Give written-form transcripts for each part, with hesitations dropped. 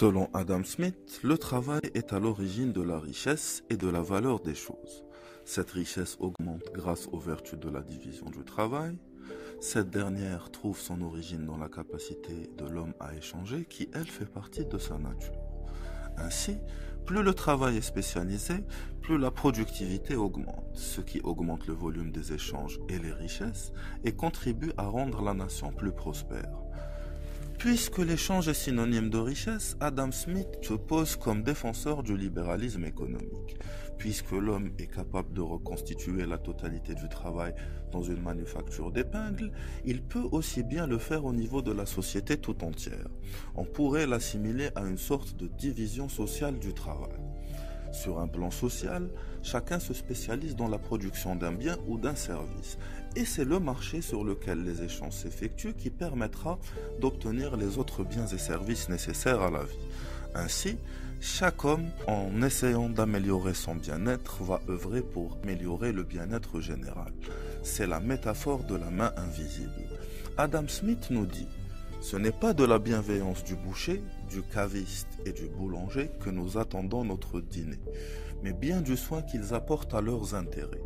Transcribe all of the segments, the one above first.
Selon Adam Smith, le travail est à l'origine de la richesse et de la valeur des choses. Cette richesse augmente grâce aux vertus de la division du travail. Cette dernière trouve son origine dans la capacité de l'homme à échanger qui, elle, fait partie de sa nature. Ainsi, plus le travail est spécialisé, plus la productivité augmente, ce qui augmente le volume des échanges et les richesses et contribue à rendre la nation plus prospère. Puisque l'échange est synonyme de richesse, Adam Smith se pose comme défenseur du libéralisme économique. Puisque l'homme est capable de reconstituer la totalité du travail dans une manufacture d'épingles, il peut aussi bien le faire au niveau de la société tout entière. On pourrait l'assimiler à une sorte de division sociale du travail. Sur un plan social, chacun se spécialise dans la production d'un bien ou d'un service. Et c'est le marché sur lequel les échanges s'effectuent qui permettra d'obtenir les autres biens et services nécessaires à la vie. Ainsi, chaque homme, en essayant d'améliorer son bien-être, va œuvrer pour améliorer le bien-être général. C'est la métaphore de la main invisible. Adam Smith nous dit: ce n'est pas de la bienveillance du boucher, du caviste et du boulanger que nous attendons notre dîner, mais bien du soin qu'ils apportent à leurs intérêts.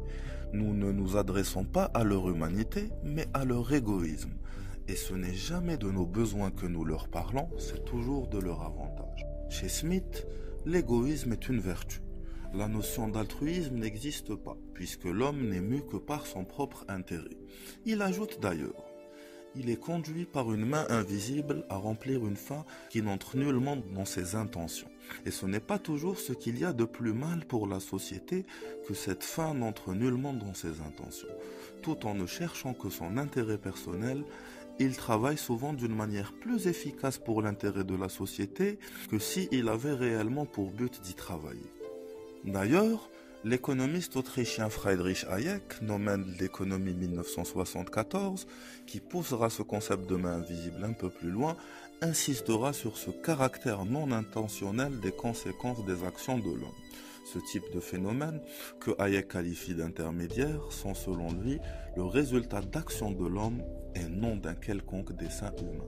Nous ne nous adressons pas à leur humanité, mais à leur égoïsme. Et ce n'est jamais de nos besoins que nous leur parlons, c'est toujours de leur avantage. Chez Smith, l'égoïsme est une vertu. La notion d'altruisme n'existe pas, puisque l'homme n'est mu que par son propre intérêt. Il ajoute d'ailleurs: il est conduit par une main invisible à remplir une fin qui n'entre nullement dans ses intentions. Et ce n'est pas toujours ce qu'il y a de plus mal pour la société que cette fin n'entre nullement dans ses intentions. Tout en ne cherchant que son intérêt personnel, il travaille souvent d'une manière plus efficace pour l'intérêt de la société que s'il avait réellement pour but d'y travailler. D'ailleurs, l'économiste autrichien Friedrich Hayek, nommé l'économie 1974, qui poussera ce concept de main invisible un peu plus loin, insistera sur ce caractère non intentionnel des conséquences des actions de l'homme. Ce type de phénomène, que Hayek qualifie d'intermédiaire, sont selon lui le résultat d'actions de l'homme et non d'un quelconque dessein humain.